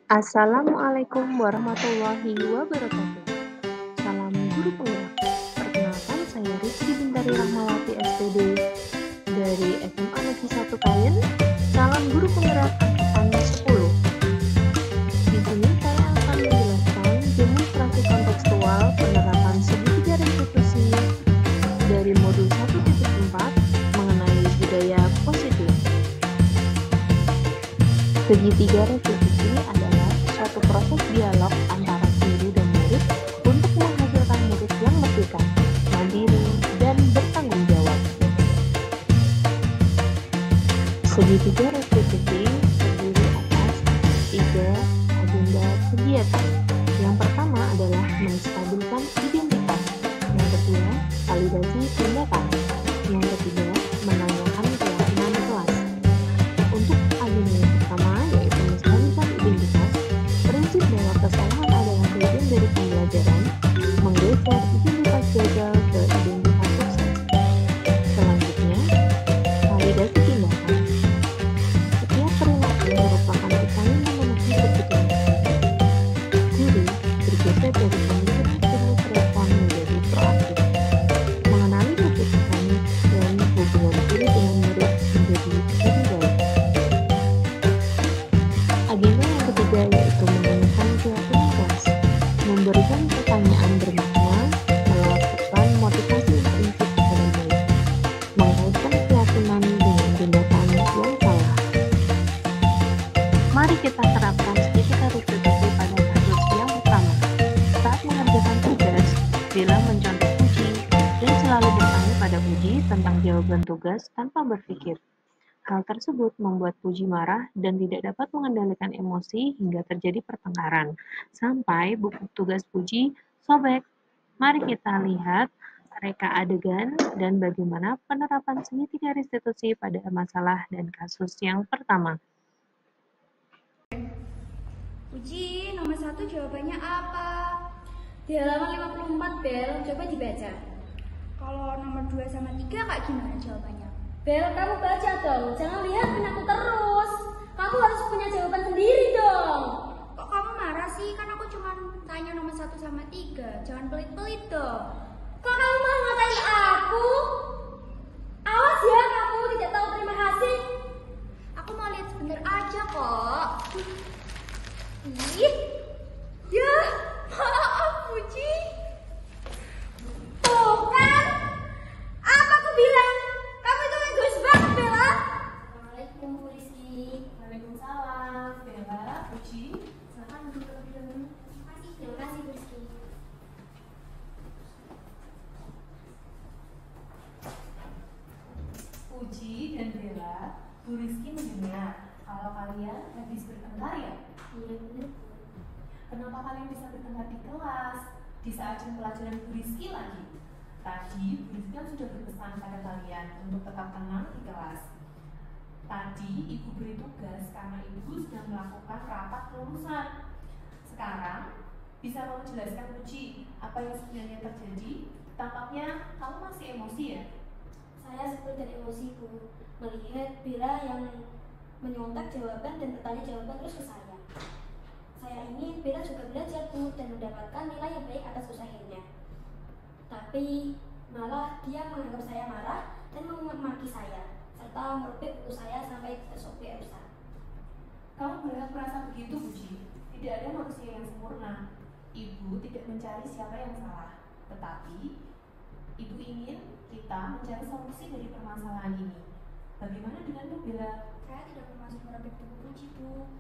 Assalamualaikum warahmatullahi wabarakatuh. Salam guru penggerak. Perkenalkan saya Rizky Bintari Rahmawati SPD dari SMA Negeri 1 Kayen. Salam guru penggerak angkatan 10. Di sini saya akan menjelaskan demonstrasi kontekstual penerapan segitiga restitusi dari modul 1.4 mengenai budaya positif. Segitiga restitusi adalah suatu proses dialog antara guru dan murid untuk menghasilkan murid yang merdeka, mandiri, dan bertanggung jawab. Segitiga restitusi terdiri atas 3 agenda kegiatan. Yang pertama adalah menstabilkan identitas. Yang kedua, validasi tindakan. Yang ketiga, menanyakan keyakinan kelas. Untuk agenda yang pertama, yaitu menstabilkan identitas, prinsip bahwa kesalahan adalah bagian dari pembelajaran, menggeser identitas gagal ke identitas sukses. Selanjutnya, validasi tindakan. Setiap perilaku merupakan upaya memenuhi kebutuhan. Guru bergeser dari pemikiran stimulus respon menjadi proaktif, mengenali kebutuhan dan hubungan guru dengan murid menjadi lebih baik. Agenda yang ketiga yaitu menanyakan keyakinan kelas, memberikan pertanyaan bermakna, melakukan motivasi intrinsik kepada murid, mengaitkan keyakinan dengan tindakan yang salah. Mari kita terapkan segitiga restitusi pada kasus yang pertama. Saat mengerjakan tugas, Bella mencontoh Puji dan selalu bertanya pada Puji tentang jawaban tugas tanpa berpikir. Hal tersebut membuat Puji marah dan tidak dapat mengendalikan emosi hingga terjadi pertengkaran, sampai buku tugas Puji sobek. Mari kita lihat reka adegan dan bagaimana penerapan segitiga restitusi pada masalah dan kasus yang pertama. Puji, nomor 1 jawabannya apa? Di halaman 54, Bel, coba dibaca. Kalau nomor 2 sama 3 kak gimana jawabannya? Bel, kamu baca dong, jangan lihatin aku terus. Kamu harus punya jawaban sendiri dong. Kok kamu marah sih? Kan aku cuma tanya nomor 1 sama 3. Jangan pelit-pelit dong. Kok kamu malah ngatain aku? Awas ya, kamu tidak tahu terima kasih. Aku mau lihat sebentar aja kok. Ih, ya, maaf Puji. Tuh kan, apa aku bilang? Kamu itu egois banget, Bella. Assalamualaikum Bu Rizky. Waalaikumsalam. Bella, Puji, silakan duduk terlebih dahulu. Terima kasih Bu Rizky. Puji dan Bella, Bu Rizky mendengar kalau kalian habis bertengkar ya? Iya benar. Kenapa kalian bisa bertengkar di kelas? Di saat jam pelajaran Bu Rizky lagi? Tadi Bu Rizky kan sudah berpesan pada kalian untuk tetap tenang di kelas. Tadi Ibu beri tugas karena Ibu sedang melakukan rapat kelulusan. Sekarang bisa kamu jelaskan Puji apa yang sebenarnya terjadi? Tampaknya kamu masih emosi ya? Saya seperti dan emosi Bu, melihat Bella yang menyontek jawaban dan bertanya jawaban terus ke saya. Saya ingin Bella juga belajar Bu dan mendapatkan nilai yang baik atas usahanya. Tapi malah dia menganggap saya marah dan memaki saya, serta merobek buku saya sampai tersobek rusak. Kamu berhak merasa begitu Puji. Tidak ada manusia yang sempurna. Ibu tidak mencari siapa yang salah, tetapi Ibu ingin kita mencari solusi dari permasalahan ini. Bagaimana denganmu Bella? Saya tidak bermaksud merobek buku Puji Bu.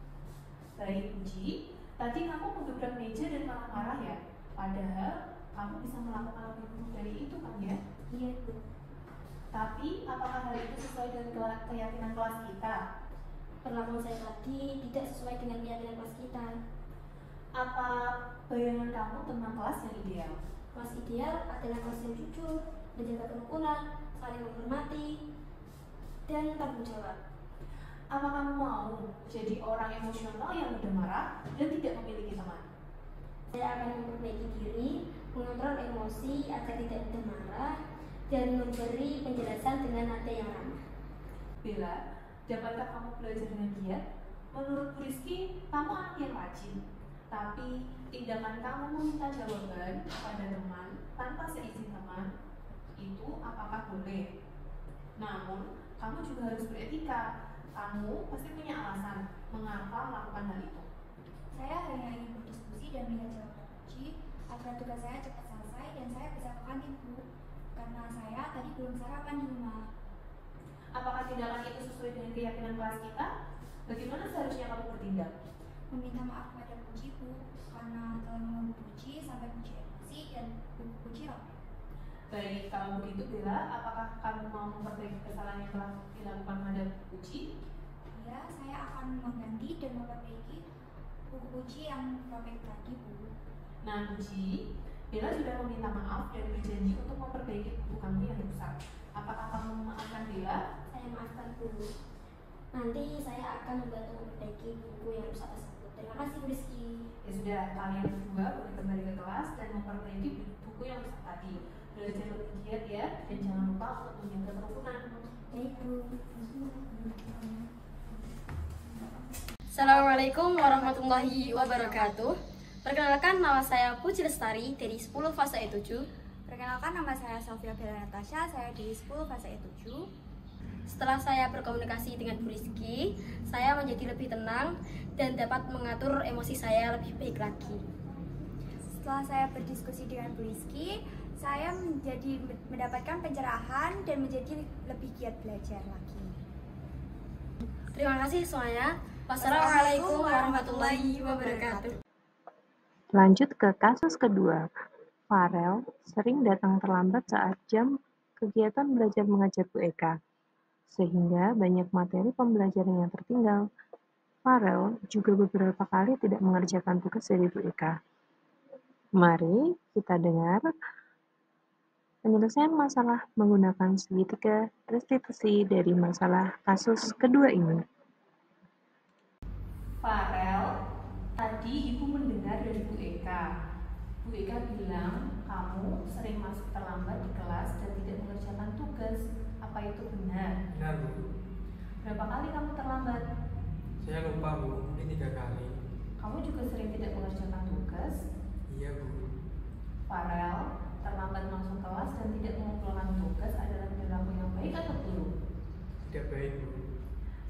Baik Puji, tadi kamu menggebrak meja dan marah-marah ya? Padahal kamu bisa melakukan lebih buruk dari itu kan ya? Iya Bu. Tapi apakah hal itu sesuai dengan keyakinan kelas kita? Perlakuan saya tadi tidak sesuai dengan keyakinan kelas kita. Apa bayangan kamu tentang kelas yang ideal? Kelas ideal adalah kelas yang jujur, menjaga kerukunan, saling menghormati, dan tanggung jawab. Apa kamu mau jadi orang emosional yang mudah marah dan tidak memiliki teman? Saya akan memperbaiki diri, mengontrol emosi agar tidak mudah marah, dan memberi penjelasan dengan nada yang ramah. Bella, dapatkah kamu belajar dengan giat? Menurut Bu Rizky, kamu anak yang rajin. Tapi tindakan kamu meminta jawaban kepada teman tanpa seizin teman, itu apakah boleh? Namun, kamu juga harus beretika. Kamu pasti punya alasan mengapa melakukan hal itu. Saya hanya ingin berdiskusi dan minta jawaban Puji agar tugas saya cepat selesai dan saya bisa ke kantin, Bu. Karena saya tadi belum sarapan di rumah. Apakah tindakan itu sesuai dengan keyakinan kelas kita? Bagaimana seharusnya kamu bertindak? Meminta maaf pada Puji, Bu, karena telah mengganggu Puji sampai Puji emosi dan buku Puji robek. Baik, kalau begitu Bella, apakah kamu mau memperbaiki kesalahan yang telah dilakukan pada Puji? Ya, saya akan mengganti dan memperbaiki buku Puji yang robek tadi, Bu. Nah, Puji, Bella sudah meminta maaf dan berjanji untuk memperbaiki buku kamu yang rusak. Apakah kamu memaafkan Bella? Saya maafkan Bu. Nanti saya akan membantu memperbaiki buku yang rusak tersebut. Terima kasih Bu Rizky. Ya sudah, kalian berdua boleh kembali ke kelas dan memperbaiki buku yang rusak tadi. Belajar lebih giat ya, dan jangan lupa untuk menjaga kerukunan. Baik Bu. Assalamualaikum warahmatullahi wabarakatuh. Perkenalkan, nama saya Puji Lestari dari 10 fase E7. Perkenalkan, nama saya Sofia Bella Natasha, saya dari 10 fase E7. Setelah saya berkomunikasi dengan Bu Rizky, saya menjadi lebih tenang dan dapat mengatur emosi saya lebih baik lagi. Setelah saya berdiskusi dengan Bu Rizky, saya mendapatkan pencerahan dan menjadi lebih giat belajar lagi. Terima kasih semuanya. Wassalamualaikum warahmatullahi wabarakatuh. Lanjut ke kasus kedua. Farel sering datang terlambat saat jam kegiatan belajar mengajar Bu Eka, sehingga banyak materi pembelajaran yang tertinggal. Farel juga beberapa kali tidak mengerjakan tugas dari Bu Eka. Mari kita dengar penyelesaian masalah menggunakan segitiga restitusi dari masalah kasus kedua ini. Farel, tadi ibu mendengar dari Bu Eka. Bu Eka bilang kamu sering masuk terlambat di kelas dan tidak mengerjakan tugas. Apa itu benar? Benar Bu, Berapa kali kamu terlambat? saya lupa Bu, ini 3 kali. Kamu juga sering tidak mengerjakan tugas. Iya Bu, Farel, terlambat masuk kelas dan tidak mengumpulkan tugas adalah perilaku yang baik atau buruk? tidak baik Bu.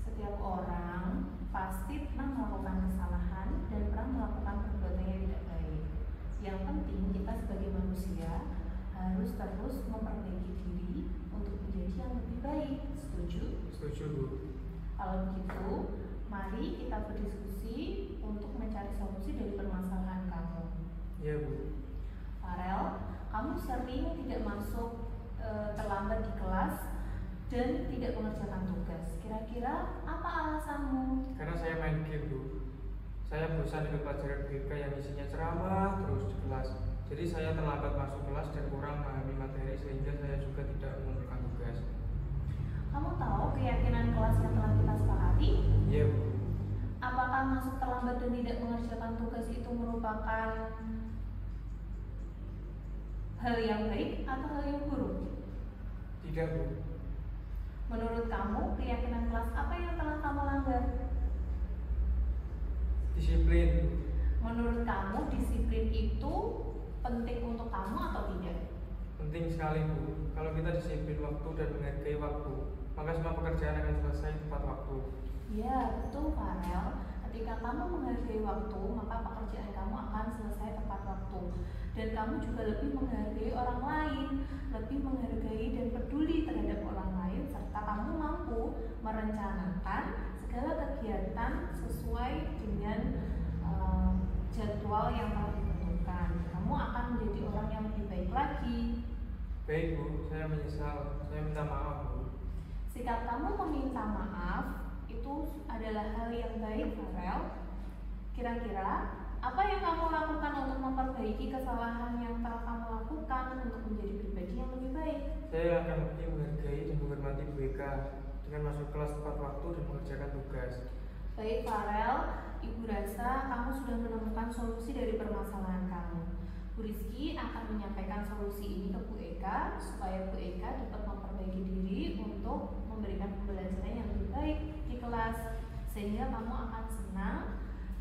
Setiap orang pasti pernah melakukan kesalahan dan pernah melakukan perbuatan yang tidak baik. Yang penting kita sebagai manusia harus terus memperbaiki diri untuk menjadi yang lebih baik. Setuju? Setuju Bu. Kalau begitu, mari kita berdiskusi untuk mencari solusi dari permasalahan kamu. Iya Bu. Farel, kamu sering tidak masuk terlambat di kelas dan tidak mengerjakan tugas. Kira-kira apa alasanmu? Karena saya main game Bu. Saya bosan dengan pelajaran BK yang isinya ceramah terus di kelas. Jadi saya terlambat masuk kelas dan kurang memahami materi sehingga saya juga tidak mengumpulkan tugas. Kamu tahu keyakinan kelas yang telah kita sepakati? Iya Bu. Apakah masuk terlambat dan tidak mengerjakan tugas itu merupakan hal yang baik atau hal yang buruk? Tidak Bu. Menurut kamu, keyakinan kelas apa yang telah kamu langgar? Disiplin. Menurut kamu, disiplin itu penting untuk kamu atau tidak? Penting sekali Bu. Kalau kita disiplin waktu dan menghargai waktu, maka semua pekerjaan akan selesai tepat waktu. Ya, betul Farel. Ketika kamu menghargai waktu, maka pekerjaan kamu akan selesai tepat waktu. Dan kamu juga lebih menghargai orang lain, lebih menghargai dan peduli terhadap orang lain, serta kamu mampu merencanakan segala kegiatan sesuai dengan jadwal yang telah ditentukan. Kamu akan menjadi orang yang lebih baik lagi. Baik Bu, saya menyesal. Saya minta maaf Bu. Sikap kamu meminta maaf itu adalah hal yang baik, Farel. Kira-kira apa yang kamu lakukan untuk memperbaiki kesalahan yang telah kamu lakukan untuk menjadi pribadi yang lebih baik? Saya akan lebih menghargai dan menghormati Bu Eka dengan masuk kelas tepat waktu dan mengerjakan tugas. Baik, Farel. Ibu rasa kamu sudah menemukan solusi dari permasalahan kamu. Bu Rizky akan menyampaikan solusi ini ke Bu Eka supaya Bu Eka dapat memperbaiki diri untuk memberikan pembelajaran yang lebih baik di kelas. sehingga kamu akan senang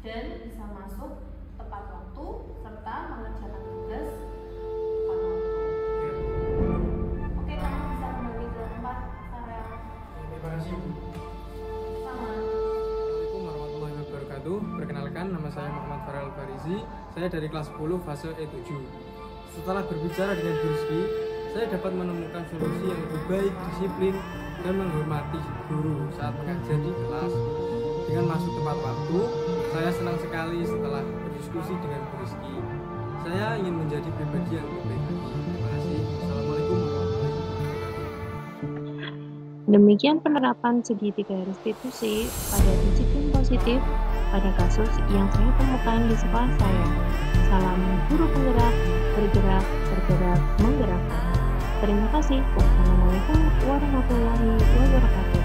dan bisa masuk tepat waktu serta mengerjakan tugas tepat waktu. Oke, kamu bisa kembali ke tempat, Farel. Terima kasih, Bu. Sama. Assalamualaikum warahmatullahi wabarakatuh. Perkenalkan, nama saya Muhammad Farel Farizi. Saya dari kelas 10 fase E7. Setelah berbicara dengan Bu Rizky, saya dapat menemukan solusi yang lebih baik, disiplin, dan menghormati guru saat mengajar di kelas. Dengan masuk tepat waktu, saya senang sekali setelah berdiskusi dengan Bu Rizky. Saya ingin menjadi pribadi yang lebih baik lagi. Terima kasih. Assalamualaikum warahmatullahi wabarakatuh. Demikian penerapan segitiga restitusi pada disiplin positif pada kasus yang saya temukan di sekolah saya. Salam guru penggerak, bergerak, bergerak, menggerakkan. Terima kasih. Wassalamualaikum warahmatullahi wabarakatuh.